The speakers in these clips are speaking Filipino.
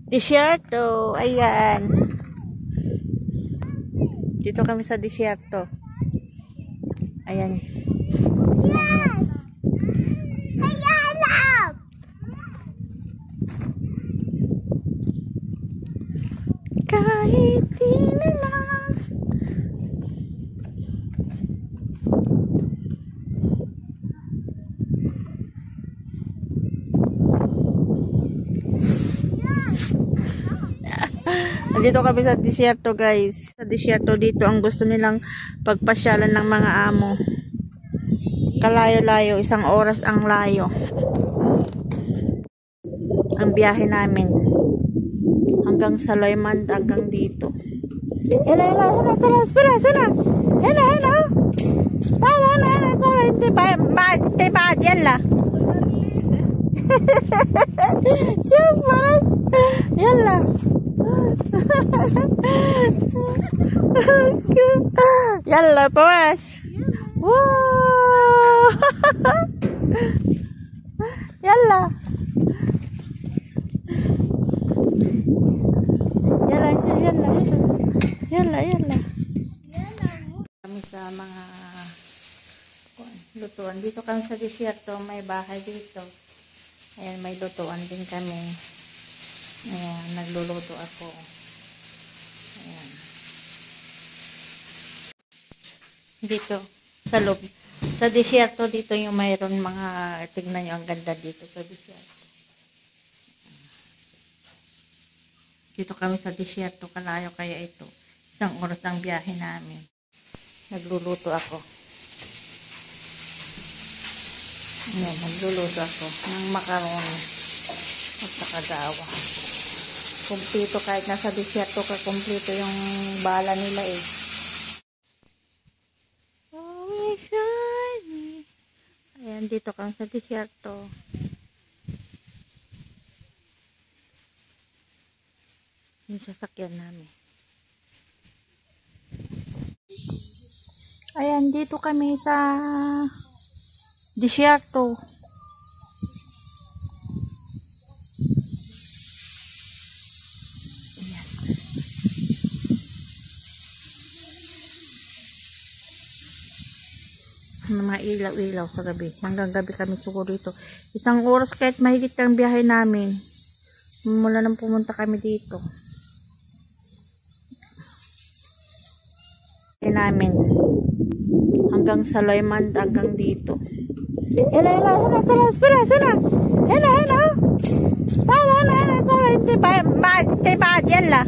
Desierto. Ayan. Dito kami sa desierto. Ayan. Ayan! Ayan! Kahit di na lang. Dito kami sa desierto, guys. Sa desierto dito ang gusto nilang pagpasyalan ng mga amo. Kalayo-layo, 1 oras ang layo. Ang biyahe namin. Hanggang sa Loyman, hanggang dito. Hila, sana. Hila. Tala. Hindi ba, yala. Siyempre, yala. Yalla pues. Wow. Yalla. Kami sa mga lutuan. Dito kami sa desierto, may bahay dito. Ayan, may lutuan din kami. Ayan, nagluluto ako. Ayan. Dito, sa loob. Sa desierto, dito yung mayroon mga, tignan nyo, ang ganda dito sa desierto. Dito kami sa desierto, kalayo kaya ito. 1 oras ang biyahe namin. Nagluluto ako. Ayan, nagluluto ako ng macaroni at saka gawa. Kumpleto, kahit nasa desierto ka, kumpleto yung bala nila eh. Ayan, dito kang sa desierto. Yung sasakyan namin. Ayan, dito kami sa desierto. Mga ilaw-ilaw sa gabi. Hanggang gabi kami siguro dito. 1 oras kahit mahigit ang biyahe namin. Mula nang pumunta kami dito. Namin. Hanggang sa Loyman, hanggang dito. Hila, sana. Hila. Tala. Hindi ba, yala.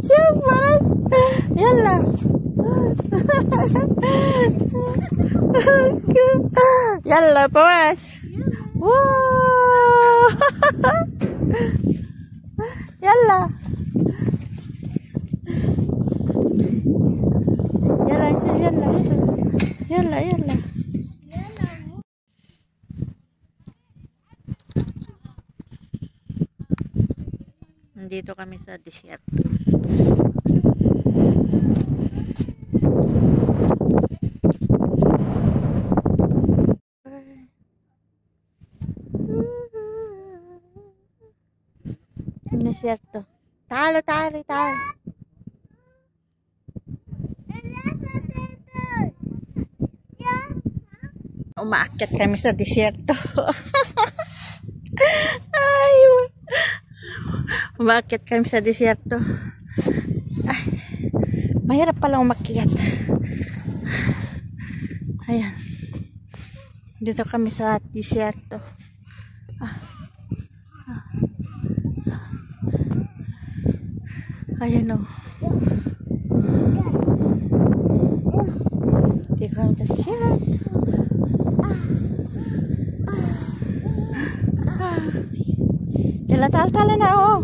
Siyempre, yala. Yalla pues. Wow. Yalla. Nandito kami sa desierto. Desierto. Talo. Umaakyat kami sa desierto. Ay, umaakyat kami sa desierto. Ay, mahirap pala umakyat. Ayan. Dito kami sa desierto. Ayan o. Dito kami sa desierto. Yala, tala na o.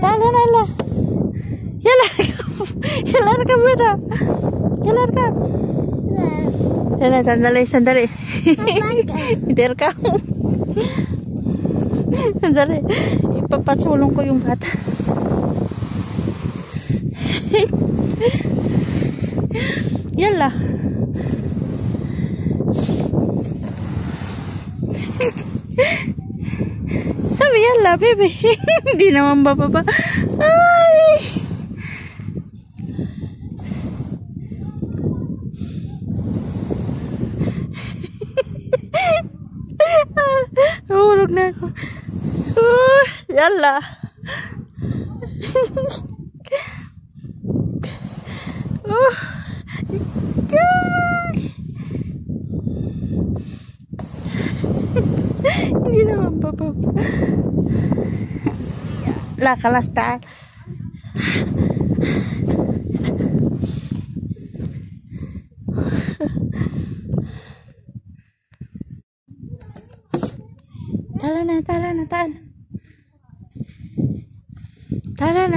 Tala na la. Yala ka beda. Yala ka. Yala, sandali. Hindi ka. Sandali. Ipapasulong ko yung bata. Yala. Sabi Yala, baby. Hindi naman bababa. Ay! Hulog na ako. Yala. Hindi naman bababa. La kalastaan.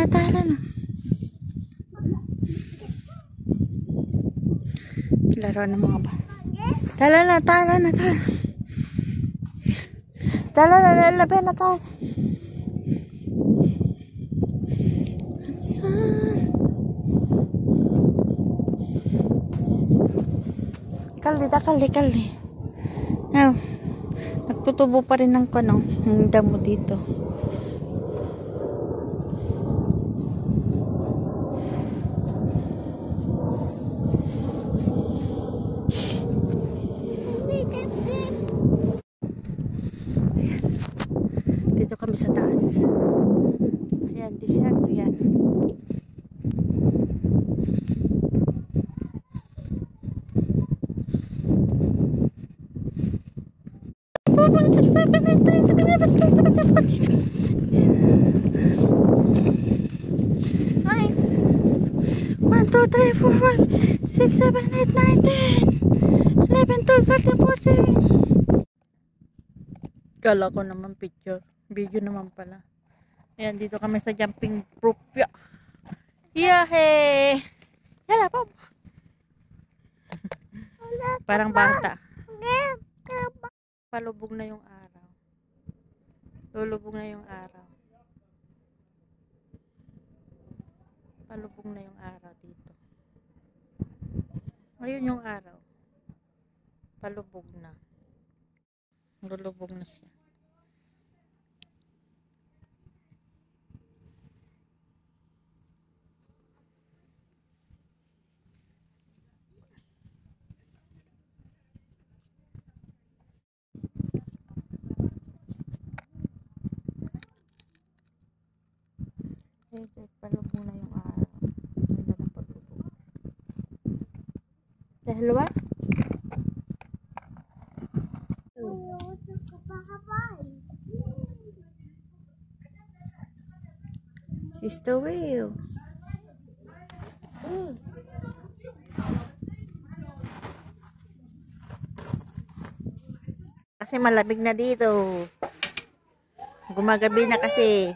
Tala na. Laro ng mga ba. Tala na. Tala na, lalabay na tayo. Saan? Kalli. Ayan. Nagtutubo pa rin ng kanong ang damo dito. Dito kami sa taas. Ayan, disyerto yan. One, two, three, four, 5, 6, 7, 8, 9, 10, 11, 12, 13, 14. Kala ko naman picture. Video naman pala. Ayan, dito kami sa jumping proof. Yahe! Yala, Bob! Parang bata. Palubog na yung araw. Lulubog na yung araw. Palubog na yung araw dito. Ayun yung araw. Palubog na. Lulubog na siya. Palubog na yung araw. Ganda ng palubog. Dahil what? Sister Will. Kasi malamig na dito. Gumagabi na kasi.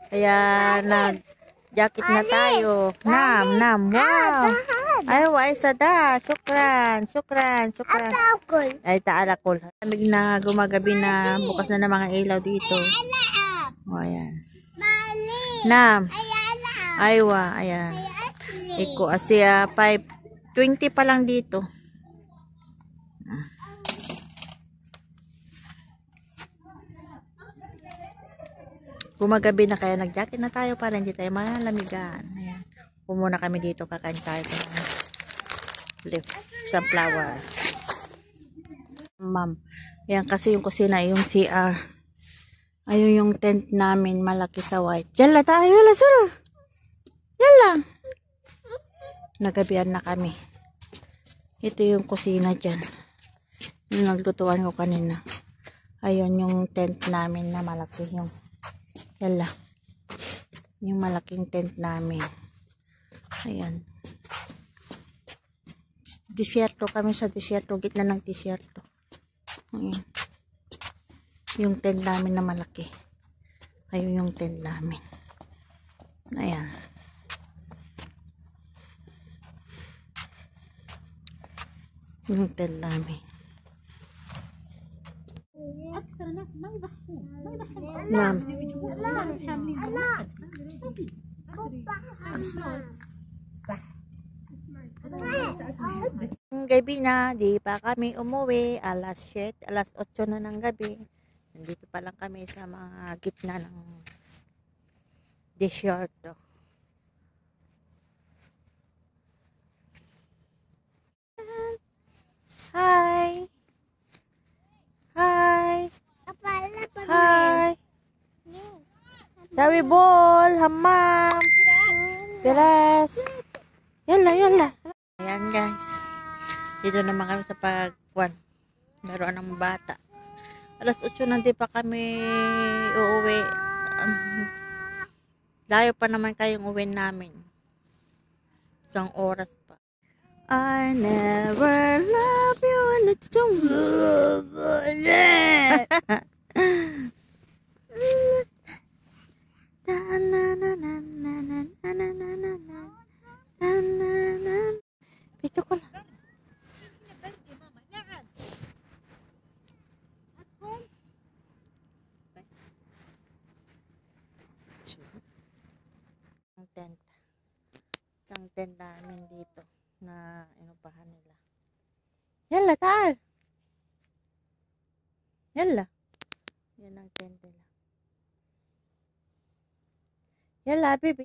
Kaya nag-jacket na tayo. Nam. Wow. Ay sada. Syukran. Ay taalakol. Malamig na, gumagabi na. Bukas na ng mga ilaw dito. O, ayan. Nam. Aywa, ayan. Iko, asya 5:20 pa lang dito. Gumagabi na kaya nag-jacket na tayo para hindi tayo malamigan. Ayan. Pumuna kami dito, kakain tayo ng sunflower. Ma'am. Ayan kasi yung kusina, yung CR. Ayun yung tent namin, malaki sa white. Yala tayo, yala sura. Yala. Nagabihan na kami. Ito yung kusina dyan. Yung naglutuan ko kanina. Ayun yung tent namin na malaki yung yala. Yung malaking tent namin. Ayan. Disyerto kami sa disyerto. Gitna ng disyerto. Ayan. Yung tent namin na malaki. Ayun yung tent namin. Ayan. Yung tent namin. أكثر ناس ما يضحون نعم. حاملين Gabi na, di pa kami umuwi. Alas 8 na ng gabi. Nandito pa lang kami sa mga gitna ng desierto. Hi! Hi! Hi! Sabi bol, hamam! Beres! Yala, yala! Ayan guys. Dito naman kami sa pagpuan. Meron ng bata. Alas 8 na di pa kami uuwi. Layo pa naman kayong uwi namin. Isang oras pa. I never love you and it's so Pito ko lang. Ang tent. Isang tent namin dito na inupahan nila. Yalla, taal! Yalla. Yan ang tent nila. Yalla, baby.